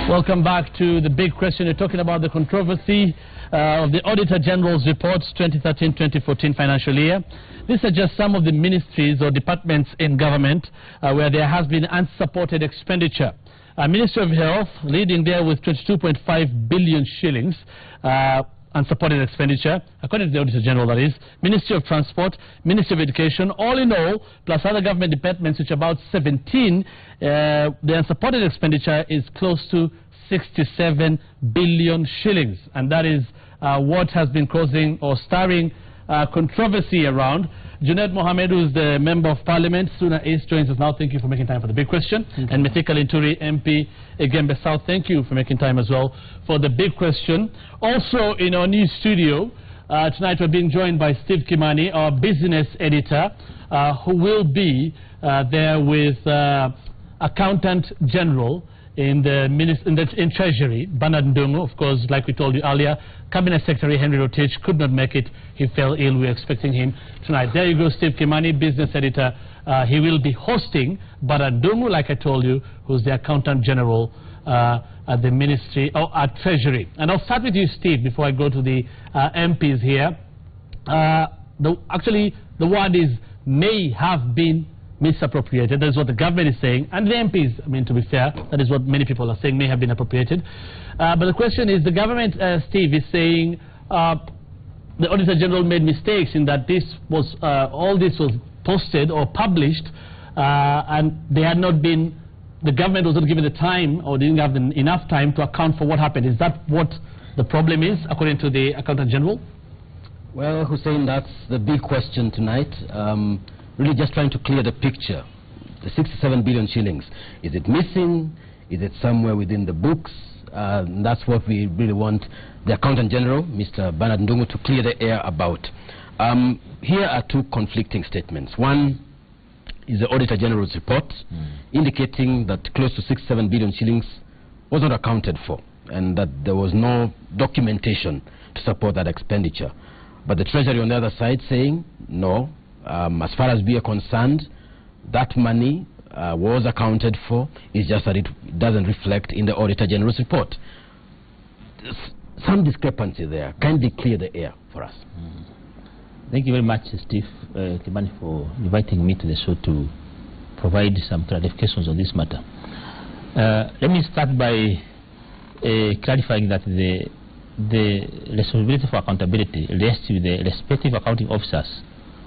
Welcome back to the big question. We're talking about the controversy of the Auditor General's reports 2013-2014 financial year. These are just some of the ministries or departments in government where there has been unsupported expenditure. Ministry of Health leading there with 22.5 billion shillings unsupported expenditure, according to the Auditor General, that is. Ministry of Transport, Ministry of Education, all in all, plus other government departments, which are about 17, the unsupported expenditure is close to 67 billion shillings. And that is what has been causing or stirring controversy around. Junaid Mohammed, who is the Member of Parliament, Suna East, joins us now. Thank you for making time for the big question. And Mithika Linturi, MP, Gembe South, thank you for making time as well for the big question. Also in our new studio, tonight we're being joined by Steve Kimani, our business editor, who will be there with Accountant General in Treasury, Bernard Ndungu. Of course, like we told you earlier, Cabinet Secretary Henry Rotich could not make it. He fell ill. We're expecting him tonight. There you go, Steve Kimani, business editor. He will be hosting Bernard Ndungu, like I told you, who's the Accountant General at the Ministry, or at Treasury. And I'll start with you, Steve, before I go to the MPs here. Actually, the word is may have been misappropriated. That is what the government is saying, and the MPs, I mean, to be fair, that is what many people are saying, may have been appropriated. But the question is, the government, Steve, is saying the Auditor General made mistakes in that this was all this was posted or published, and they had not been, the government was not given the time or didn't have enough time to account for what happened. Is that what the problem is, according to the Accountant General? Well, Hussein, that's the big question tonight. Really just trying to clear the picture. The 67 billion shillings, is it missing? Is it somewhere within the books? That's what we really want the Accountant General, Mr. Bernard Ndungu, to clear the air about. Here are two conflicting statements. One is the Auditor General's report indicating that close to 67 billion shillings was not accounted for and that there was no documentation to support that expenditure. But the Treasury on the other side saying, no, as far as we are concerned, that money was accounted for. It's just that it doesn't reflect in the Auditor General's report. There's some discrepancy there. Kindly clear the air for us. Thank you very much, Steve Kimani, for inviting me to the show to provide some clarifications on this matter. Let me start by clarifying that the responsibility for accountability rests with the respective accounting officers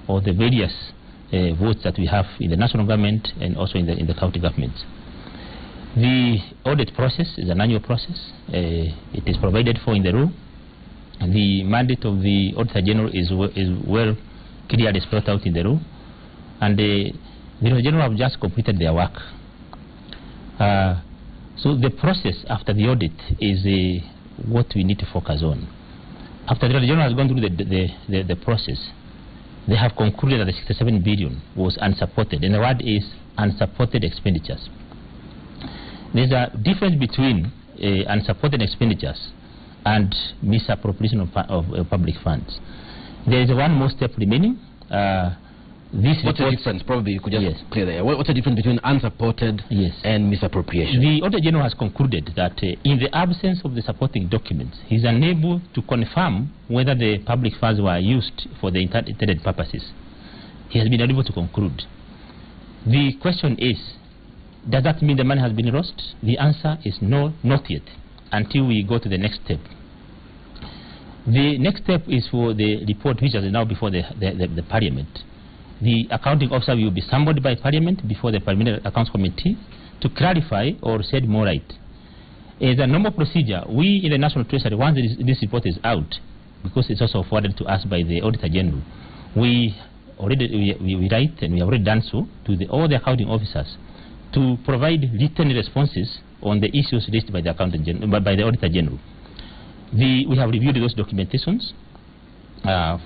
or the various votes that we have in the national government and also in the county governments. The audit process is an annual process. It is provided for in the rule. And the mandate of the Auditor General is well clearly spelled out in the rule. And the Auditor General have just completed their work. So the process after the audit is what we need to focus on. After the Auditor General has gone through the process, they have concluded that the 67 billion was unsupported, and the word is unsupported expenditures. There's a difference between unsupported expenditures and misappropriation of public funds. There is one more step remaining. What's the difference? Probably you could just clear that. What's the difference between unsupported and misappropriation? The Auditor General has concluded that in the absence of the supporting documents, he is unable to confirm whether the public funds were used for the intended purposes. He has been unable to conclude. The question is, does that mean the money has been lost? The answer is no, not yet, until we go to the next step. The next step is for the report, which is now before the Parliament. The accounting officer will be summoned by Parliament before the Parliamentary Accounts Committee to clarify or shed more light. As a normal procedure, we in the National Treasury, once this report is out, because it's also forwarded to us by the Auditor General, we write, and we have already done so, to all the accounting officers to provide written responses on the issues raised by the by the Auditor General. We have reviewed those documentations,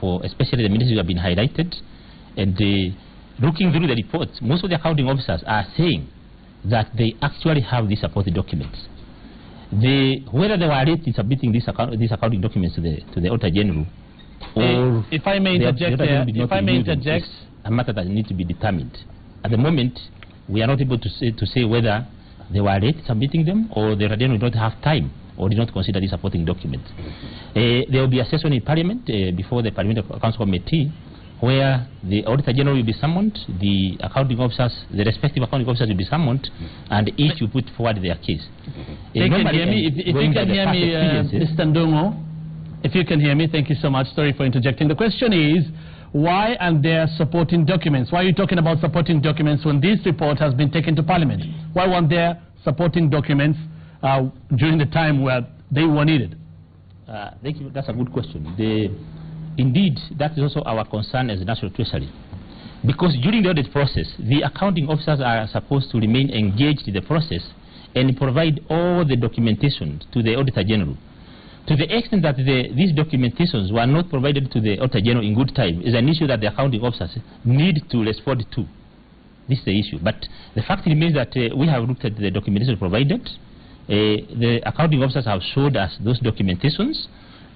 for especially the ministries have been highlighted. And looking through the reports, most of the accounting officers are saying that they actually have these supporting documents. Whether they were late in submitting these accounting documents to the Auditor General, or if I may interject there, a matter that needs to be determined. At the moment, we are not able to say whether they were late submitting them, or the Auditor General did not have time or did not consider the supporting documents. There will be a session in Parliament before the Parliamentary Accounts Committee, where the Auditor General will be summoned, the accounting officers, the respective accounting officers will be summoned, and each will put forward their case. If you can hear me, Mr. Ndungu, if you can hear me, thank you so much. Sorry for interjecting. The question is, why aren't there supporting documents? Why are you talking about supporting documents when this report has been taken to Parliament? Why weren't there supporting documents during the time where they were needed? Thank you. That's a good question. Indeed, that is also our concern as the National Treasury. Because during the audit process, the accounting officers are supposed to remain engaged in the process and provide all the documentation to the Auditor General. To the extent that these documentations were not provided to the Auditor General in good time is an issue that the accounting officers need to respond to. This is the issue. But the fact remains that we have looked at the documentation provided. The accounting officers have showed us those documentations.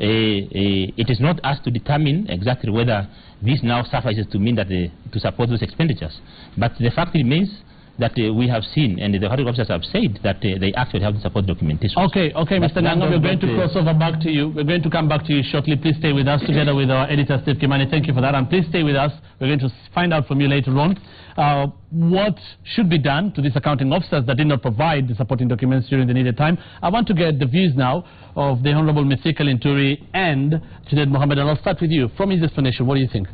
It is not us to determine exactly whether this now suffices to mean that to support those expenditures. But the fact remains that we have seen, and the accounting officers have said that they actually have to support documentation. Okay, Mr. Nganga, we're going to cross over back to you. We're going to come back to you shortly. Please stay with us together with our editor, Steve Kimani. Thank you for that. And please stay with us. We're going to find out from you later on what should be done to these accounting officers that did not provide the supporting documents during the needed time. I want to get the views now of the Honorable Mithika Linturi and Junaid Mohammed. And I'll start with you. From his explanation, what do you think?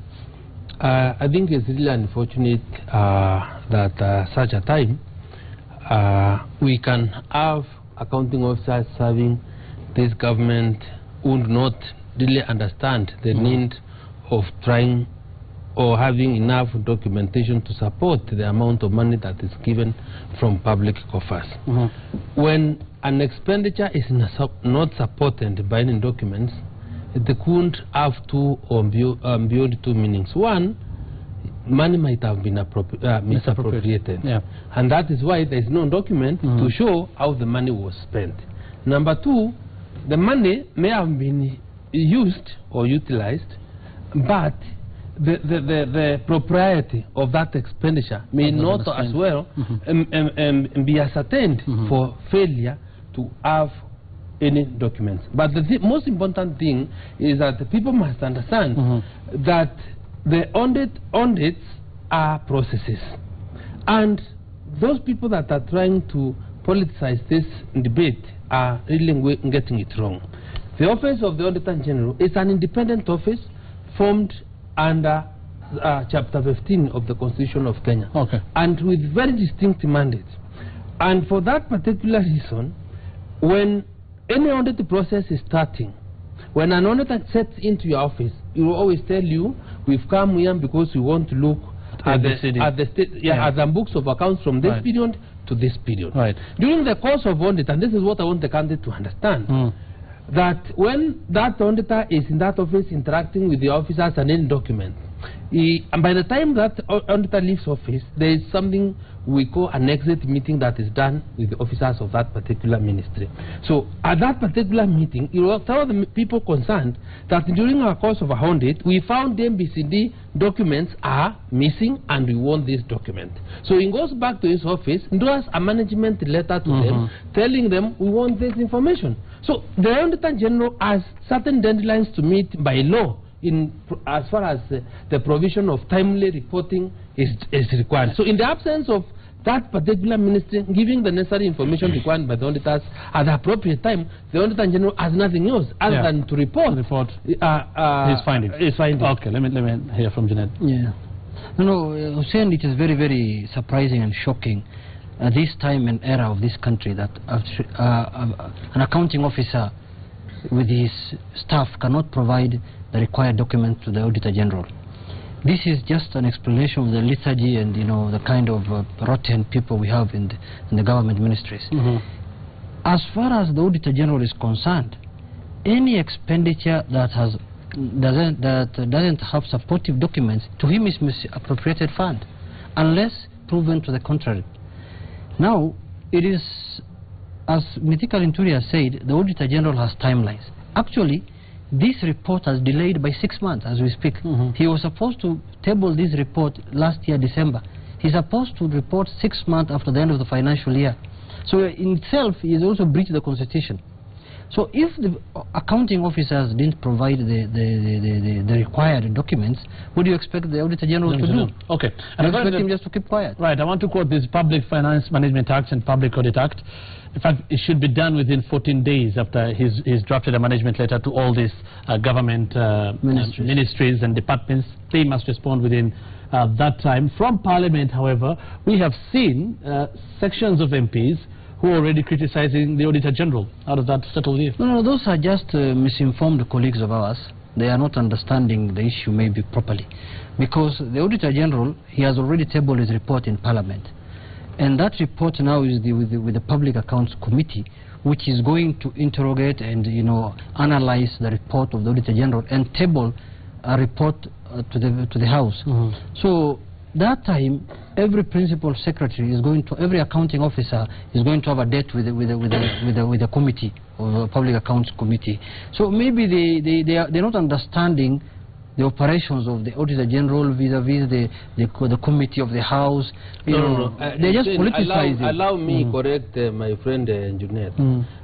I think it's really unfortunate that such a time we can have accounting officers serving this government who do not really understand the need of trying or having enough documentation to support the amount of money that is given from public coffers. When an expenditure is not supported by any documents, they couldn't have two or beyond two meanings. One, money might have been misappropriated. Yeah. And that is why there is no document to show how the money was spent. Number two, the money may have been used or utilized, but the propriety of that expenditure may not as well be ascertained for failure to have any documents. But the most important thing is that the people must understand that the audits are processes, and those people that are trying to politicize this debate are really getting it wrong. The office of the Auditor General is an independent office formed under Chapter 15 of the Constitution of Kenya, and with very distinct mandates. And for that particular reason, when any audit process is starting, when an auditor sets into your office, it will always tell you, we've come here because we want to look at the books of accounts from this period to this period. During the course of audit, and this is what I want the candidate to understand, that when that auditor is in that office interacting with the officers and any document, and by the time that auditor leaves office, there is something we call an exit meeting that is done with the officers of that particular ministry. So at that particular meeting, you will tell the people concerned that during our course of our audit, we found the MBCD documents are missing and we want this document. So he goes back to his office, does a management letter to them, telling them we want this information. So the Auditor General has certain deadlines to meet by law as far as the provision of timely reporting is required. So in the absence of that particular ministry giving the necessary information required by the auditors at the appropriate time, the Auditor General has nothing else other than to report his findings. Okay, let me hear from Junaid. Hussein, it is very, very surprising and shocking at this time and era of this country that an accounting officer with his staff cannot provide the required document to the Auditor General. This is just an explanation of the lethargy and the kind of rotten people we have in the government ministries. As far as the Auditor General is concerned, any expenditure that doesn't have supportive documents, to him is misappropriated fund, unless proven to the contrary. Now, it is, as Mithika Linturi has said, the Auditor General has timelines. Actually, this report has delayed by 6 months as we speak. He was supposed to table this report last year, December. He's supposed to report 6 months after the end of the financial year. So in itself, he has also breached the constitution. So if the accounting officers didn't provide the required documents, what do you expect the Auditor General to do? Okay. And you expect him just to keep quiet? Right. I want to quote this Public Finance Management Act and Public Audit Act. In fact, it should be done within 14 days after he's drafted a management letter to all these government ministries and departments. They must respond within that time. From Parliament, however, we have seen sections of MPs who are already criticizing the Auditor General. How does that settle with you? No, those are just misinformed colleagues of ours. They are not understanding the issue maybe properly. Because the Auditor General, he has already tabled his report in Parliament. And that report now is with the Public Accounts Committee, which is going to interrogate and, analyze the report of the Auditor General and table a report to the House. So that time, every principal secretary is going to, every accounting officer is going to have a date with the committee, or the Public Accounts Committee. So maybe they're not understanding the operations of the Auditor General vis-a-vis the committee of the House. They're just politicizing. Allow me correct my friend engineer.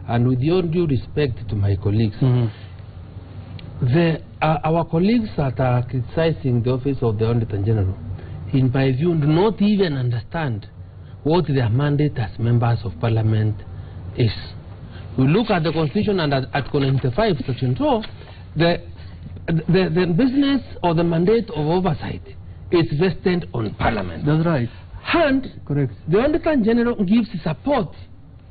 And with your due respect to my colleagues, our colleagues that are criticizing the office of the Auditor General, in my view, do not even understand what their mandate as members of Parliament is. We look at the Constitution, and at Article 95, Section 2, the business or the mandate of oversight is vested on Parliament. That's right. And correct. The Auditor General gives support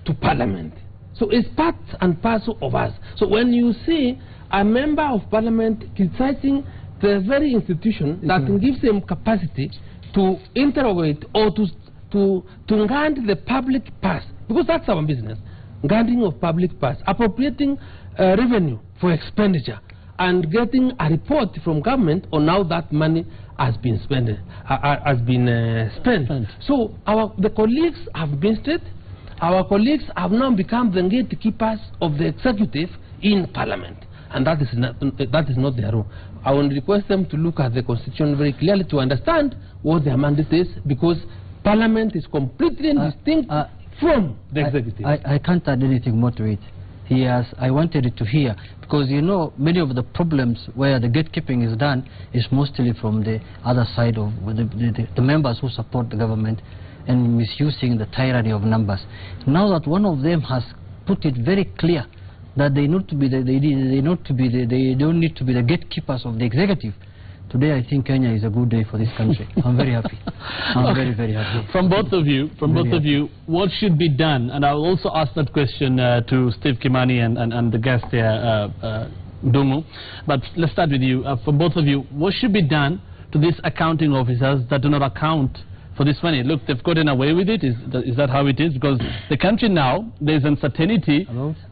to Parliament. So it's part and parcel of us. So when you see a member of Parliament criticizing the very institution that gives them capacity to interrogate or to grant the public purse, because that's our business, granting of public purse, appropriating revenue for expenditure, and getting a report from government on how that money has been spent. So the colleagues have been straight. Our colleagues have now become the gatekeepers of the executive in Parliament, and that is not their role. I will request them to look at the Constitution very clearly to understand what their mandate is, because Parliament is completely distinct from the executive. I can't add anything more to it. I wanted it to hear, because many of the problems where the gatekeeping is done is mostly from the other side of the members who support the government and misusing the tyranny of numbers. Now that one of them has put it very clear that they don't need to be the gatekeepers of the executive. Today, I think Kenya is a good day for this country. I'm very happy. I'm very, very happy. From both of you, what should be done? And I'll also ask that question to Steve Kimani and the guest here, Dumu. But let's start with you. From both of you, what should be done to these accounting officers that do not account for this money? Look, they've gotten away with it. Is that how it is? Because the country now, there's uncertainty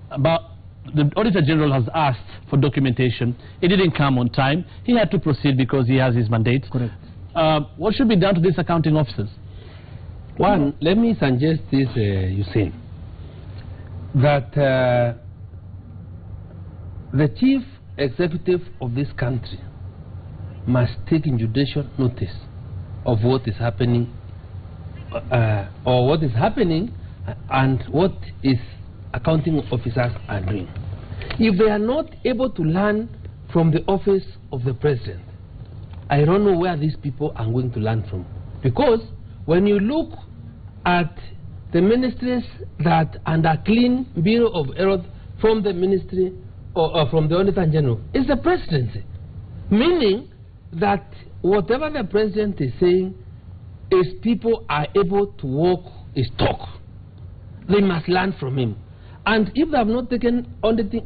about. The Auditor General has asked for documentation. It didn't come on time. He had to proceed because he has his mandate. Correct. What should be done to these accounting officers? One, let me suggest this, Hussein, that the chief executive of this country must take judicial notice of what is happening, and what is accounting officers are doing. If they are not able to learn from the office of the president, I don't know where these people are going to learn from. Because when you look at the ministries that under clean Bureau of Health from the ministry or from the Auditor General, it's the presidency. Meaning that whatever the president is saying is people are able to walk his talk. They must learn from him. And if they have not taken audit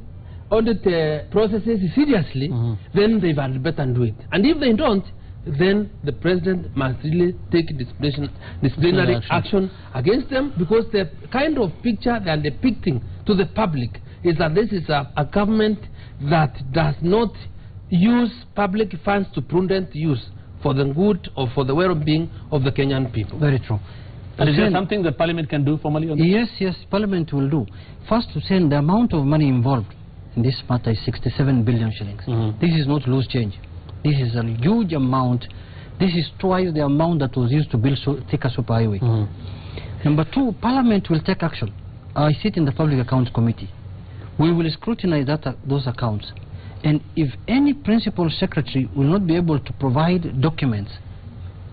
processes seriously, then they had better do it. And if they don't, then the president must really take disciplinary action against them, because the kind of picture they are depicting to the public is that this is a government that does not use public funds to prudent use for the good or for the well-being of the Kenyan people. Very true. And is there something that Parliament can do formally on this? Yes, Parliament will do. First, to say the amount of money involved in this matter is 67 billion shillings. This is not loose change. This is a huge amount. This is twice the amount that was used to build Thika Superhighway. Number two, Parliament will take action. I sit in the Public Accounts Committee. We will scrutinize those accounts. And if any principal secretary will not be able to provide documents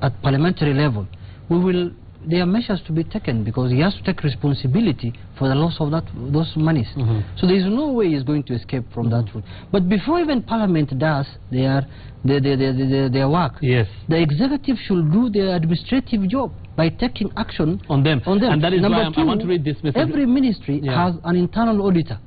at parliamentary level, there are measures to be taken, because he has to take responsibility for the loss of those monies. So there is no way he's going to escape from that rule. But before even Parliament does their work, yes, the executive should do their administrative job by taking action on them. And that is Number why two, I want to read this message. Every ministry has an internal auditor.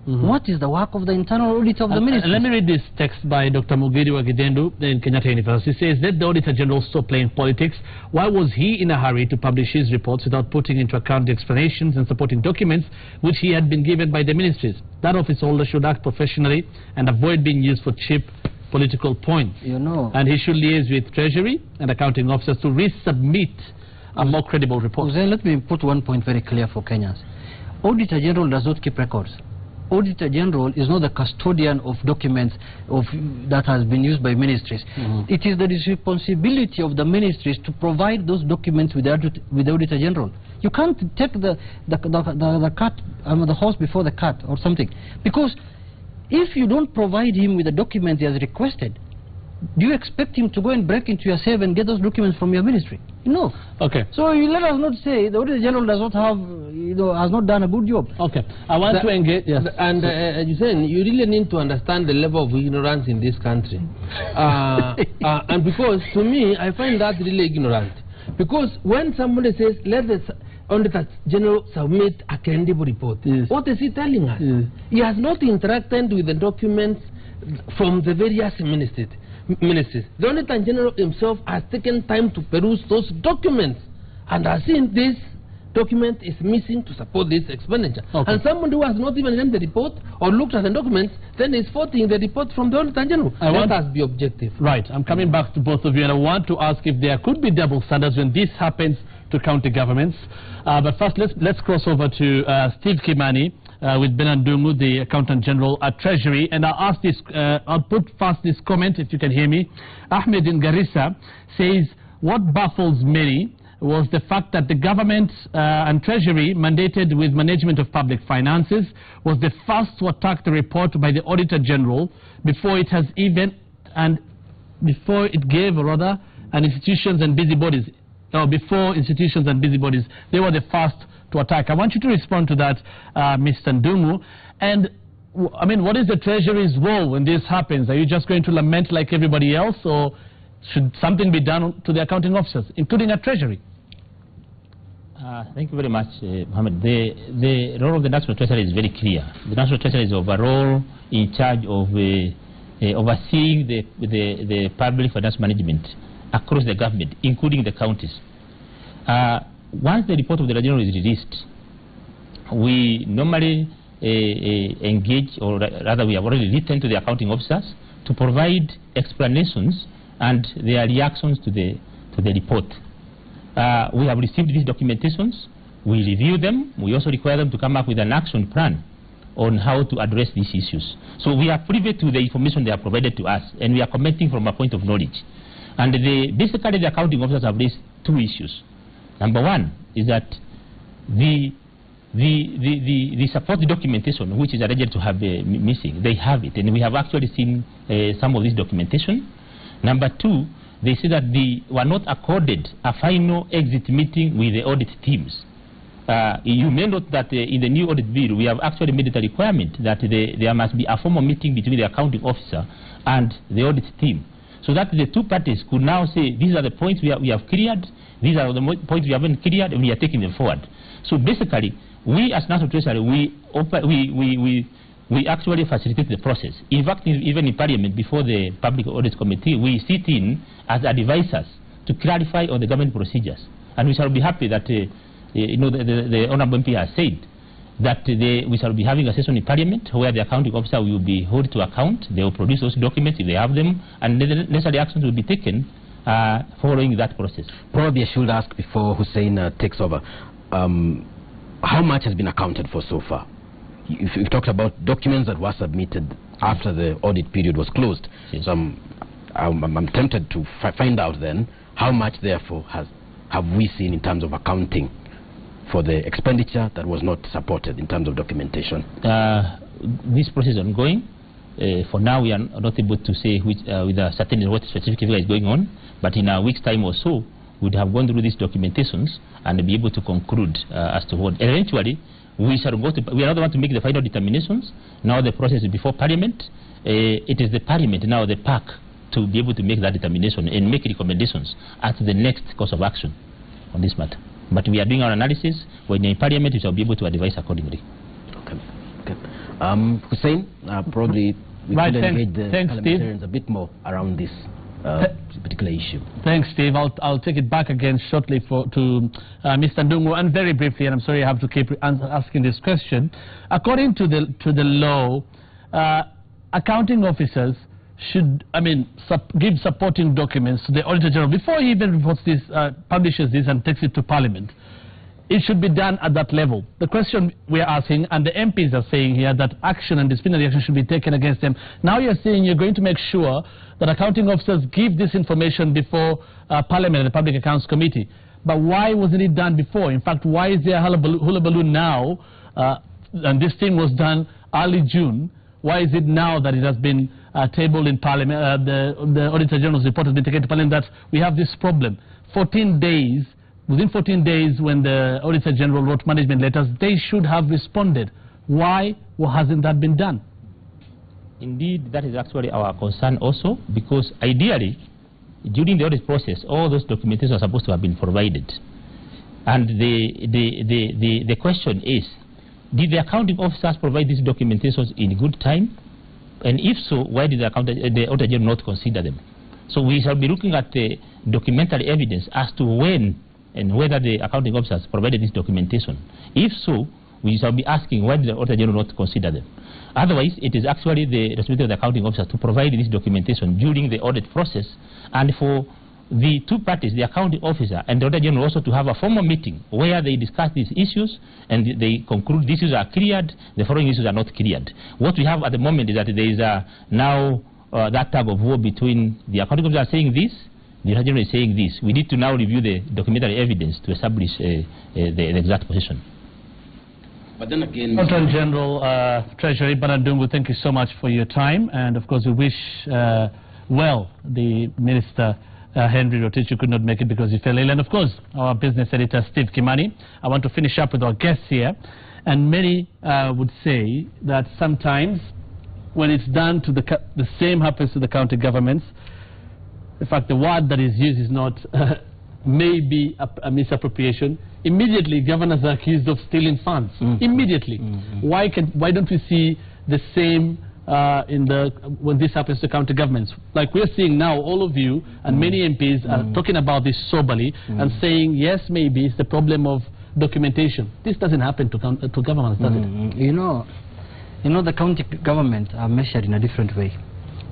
What is the work of the internal auditor of the ministry? Let me read this text by Dr. Mugiri Wagidendu in Kenyatta University. It says, let the Auditor General stop playing politics. Why was he in a hurry to publish his reports without putting into account the explanations and supporting documents which he had been given by the ministries? That office holder should act professionally and avoid being used for cheap political points. And he should liaise with Treasury and accounting officers to resubmit a more credible report. Let me put one point very clear for Kenyans. Auditor General does not keep records. Auditor General is not the custodian of documents that has been used by ministries. It is the responsibility of the ministries to provide those documents with the Auditor General. You can't take the horse before the cart or something, because if you don't provide him with the documents he has requested, do you expect him to go and break into your safe and get those documents from your ministry? No. Okay. So you let us not say the Auditor General does not have, has not done a good job. Okay. I want to engage. Yes. And Hussein, you really need to understand the level of ignorance in this country. And because to me, I find that really ignorant. Because when somebody says, let the Auditor General submit a credible report, what is he telling us? He has not interacted with the documents from the various ministries. The Auditor General himself has taken time to peruse those documents and has seen this document is missing to support this expenditure. And someone who has not even read the report or looked at the documents then is faulting the report from the Auditor General. Let us be objective. Right. I'm coming back to both of you, and I want to ask if there could be double standards when this happens to county governments. But first, let's cross over to Steve Kimani with Bernard Ndung'u, the Accountant General at Treasury, and I'll ask this. I'll put first this comment, if you can hear me. Ahmed in Garissa says, what baffles many was the fact that the government and Treasury, mandated with management of public finances, was the first to attack the report by the Auditor General before it has even, and before it gave rather, an institutions and busybodies. Before institutions and busybodies, they were the first to attack. I want you to respond to that, Mr. Ndung'u. And I mean, what is the Treasury's role when this happens? Are you just going to lament like everybody else, or should something be done to the accounting officers, including at Treasury? Thank you very much, Mohammed. The role of the National Treasury is very clear. The National Treasury is overall in charge of overseeing the public finance management across the government, including the counties. Once the report of the General is released, we normally engage, or rather we have already written to the accounting officers to provide explanations and their reactions to the report. We have received these documentations, we review them, we also require them to come up with an action plan on how to address these issues. So we are privy to the information they have provided to us, and we are commenting from a point of knowledge. And basically the accounting officers have raised two issues. Number one is that the support documentation, which is alleged to have missing, they have it, and we have actually seen some of this documentation. Number two, they say that they were not accorded a final exit meeting with the audit teams. You may note that in the new audit bill, we have actually made it a requirement that there must be a formal meeting between the accounting officer and the audit team, so that the two parties could now say, these are the points we have cleared, these are the points we haven't cleared, and we are taking them forward. So basically, we as National Treasury, we actually facilitate the process. In fact, even in Parliament, before the Public Audit Committee, we sit in as advisors to clarify on the government procedures. And we shall be happy that the Honourable MP has said that we shall be having a session in Parliament where the accounting officer will be held to account. They will produce those documents if they have them, and the necessary actions will be taken following that process. Probably I should ask before Hussein takes over, how much has been accounted for so far? You've talked about documents that were submitted after the audit period was closed. Yes. So I'm tempted to find out then how much therefore have we seen in terms of accounting for the expenditure that was not supported in terms of documentation? This process is ongoing. For now, we are not able to say which, with a certainty what specific figure is going on, but in a week's time or so, we would have gone through these documentations and be able to conclude as to what. Eventually, we shall go to. We are not the one to make the final determinations. Now the process is before Parliament. It is the Parliament now, the PAC, to be able to make that determination and make recommendations as to the next course of action on this matter. But we are doing our analysis. When in Parliament, we shall be able to advise accordingly. Okay. Hussein, probably we could engage the parliamentarians a bit more around this particular issue. Thanks, Steve. I'll take it back again shortly to Mr. Ndungu, and very briefly, and I'm sorry I have to keep asking this question. According to the law, accounting officers should, give supporting documents to the Auditor General before he even reports this, publishes this and takes it to Parliament. It should be done at that level. The question we are asking, and the MPs are saying here, that action and disciplinary action should be taken against them. Now you're saying you're going to make sure that accounting officers give this information before Parliament and the Public Accounts Committee. But why wasn't it done before? In fact, why is there a hullabaloo now, and this thing was done early June? Why is it now that it has been tabled in Parliament, the Auditor General's report has been taken to Parliament, that we have this problem? 14 days. Within 14 days, when the Auditor General wrote management letters, they should have responded. Why hasn't that been done? Indeed, that is actually our concern also, because ideally, during the audit process, all those documentations are supposed to have been provided. And the question is, did the accounting officers provide these documentations in good time? And if so, why did the Auditor General not consider them? So we shall be looking at the documentary evidence as to when and whether the accounting officers provided this documentation. If so, we shall be asking why did the Auditor General not consider them. Otherwise, it is actually the responsibility of the accounting officers to provide this documentation during the audit process, and for the two parties, the accounting officer and the Auditor General, also to have a formal meeting where they discuss these issues and they conclude these issues are cleared, the following issues are not cleared. What we have at the moment is that there is now that tug of war between the accounting officer saying this, the Auditor General is saying this. We need to now review the documentary evidence to establish the exact position. But then again, Auditor General, Treasury Bernard Ndungu, thank you so much for your time, and of course we wish well the Minister Henry Rotich, who could not make it because he fell ill, and of course our business editor Steve Kimani. I want to finish up with our guests here, and many would say that sometimes when it's done to the same happens to the county governments. In fact, the word that is used is not maybe a misappropriation. Immediately, governors are accused of stealing funds. Immediately. Why don't we see the same when this happens to county governments? Like we're seeing now, all of you and many MPs are talking about this soberly and saying, yes, maybe it's the problem of documentation. This doesn't happen to governments, does it? You know, the county government are measured in a different way.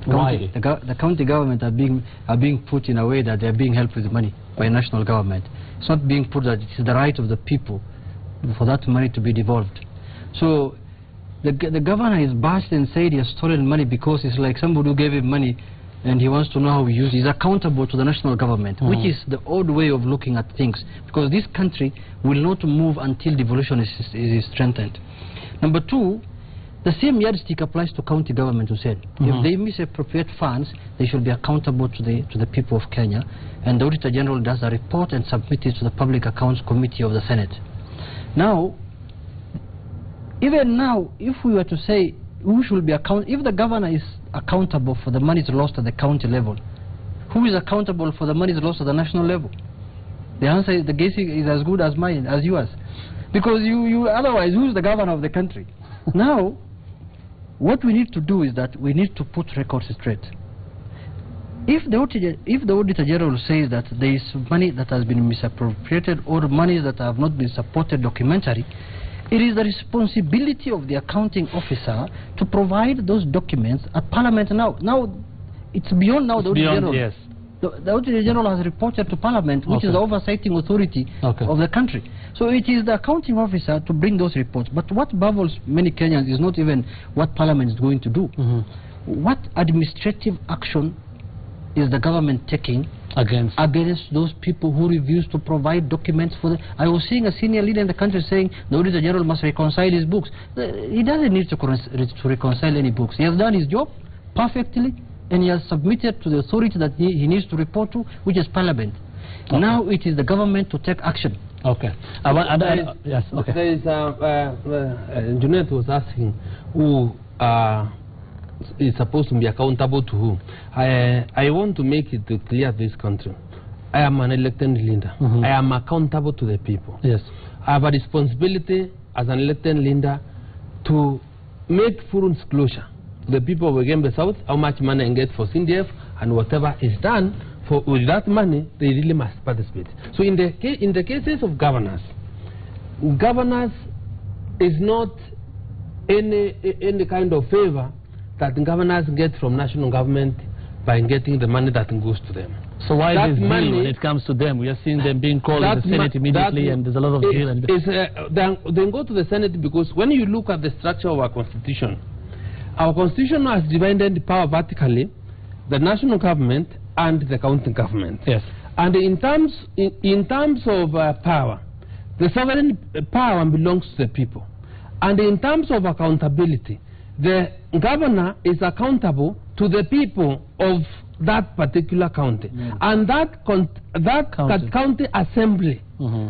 Why? The county government are being put in a way that they are being helped with money by national government. It's not being put that it is the right of the people for that money to be devolved. So the governor is bashed and said he has stolen money because it's like somebody who gave him money and he wants to know how he used it. He's accountable to the national government, which is the old way of looking at things, because this country will not move until devolution is strengthened. Number two, the same yardstick applies to county government, who said if they misappropriate funds, they should be accountable to the people of Kenya, and the Auditor General does a report and submits it to the Public Accounts Committee of the Senate. Now, even now, if we were to say who should be if the governor is accountable for the monies lost at the county level, who is accountable for the monies lost at the national level? The answer is, the guess is as good as mine, as yours, because otherwise, who is the governor of the country? Now, what we need to do is that we need to put records straight. If the Auditor General says that there is money that has been misappropriated or money that have not been supported documentary, it is the responsibility of the accounting officer to provide those documents at Parliament now. Now, it's beyond now the Auditor General. Yes. The Auditor General has reported to Parliament, which is the oversighting authority of the country. So it is the accounting officer to bring those reports. But what baffles many Kenyans is not even what Parliament is going to do. What administrative action is the government taking against those people who refuse to provide documents for them. I was seeing a senior leader in the country saying the Auditor General must reconcile his books. He doesn't need to reconcile any books. He has done his job perfectly, and he has submitted to the authority that he needs to report to, which is Parliament. Okay. Now it is the government to take action. Okay. Yes. Okay. There is Junet was asking who is supposed to be accountable to whom. I want to make it clear this country. I am an elected leader. I am accountable to the people. Yes. I have a responsibility as an elected leader to make full disclosure to the people of Gembe South how much money I get for CNDF, and whatever is done with that money, they really must participate. So in the cases of governors is not any kind of favor that the governors get from national government by getting the money that goes to them. So why that this money, when it comes to them? We are seeing them being called to the Senate immediately, and there's a lot of deal. They go to the Senate because when you look at the structure of our constitution has divided power vertically, the national government and the county government. Yes. And in terms of power, the sovereign power belongs to the people. And in terms of accountability, the governor is accountable to the people of that particular county. And that county assembly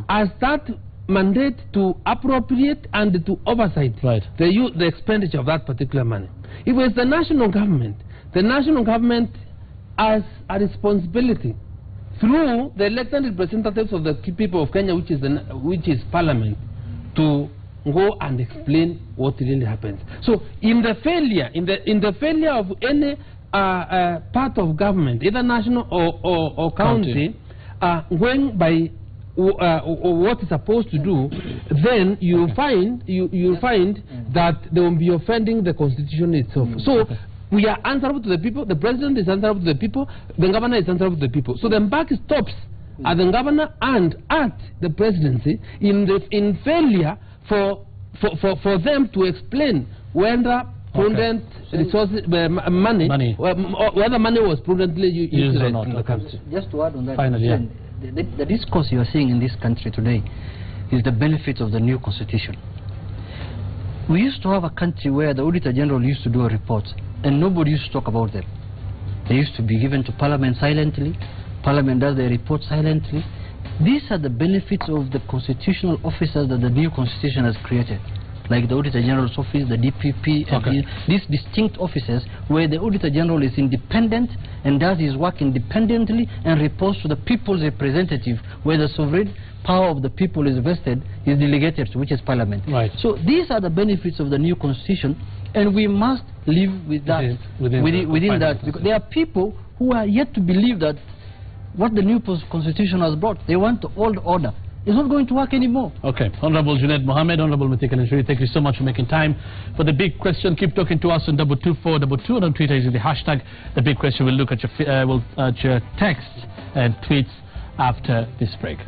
has that mandate to appropriate and to oversight the expenditure of that particular money. If it's the national government has a responsibility through the elected representatives of the people of Kenya, which is Parliament, to go and explain what really happens. So in the failure of any part of government, either national or county, going by what is supposed to do, then you find that they will be offending the constitution itself. So we are answerable to the people. The president is answerable to the people. The governor is answerable to the people. So the buck stops at the governor and at the presidency in failure for them to explain whether prudent resources, money, whether money was prudently used or not in the country. Just to add on that, finally, the discourse you are seeing in this country today is the benefits of the new constitution. We used to have a country where the Auditor General used to do a report and nobody used to talk about them. They used to be given to Parliament silently. Parliament does their report silently. These are the benefits of the constitutional officers that the new constitution has created, like the Auditor General's office, the DPP, and these distinct offices where the Auditor General is independent and does his work independently and reports to the people's representative, where the sovereign power of the people is vested, is delegated to, which is Parliament. Right. So these are the benefits of the new constitution, and we must live with that, within that, because there are people who are yet to believe that what the new constitution has brought, they want the old order. It's not going to work anymore. Okay. Honorable Junaid Mohammed, Honorable Mithika Linturi, thank you so much for making time for the big question. Keep talking to us on 22422 and on Twitter using the hashtag The Big Question. We'll look at your texts and tweets after this break.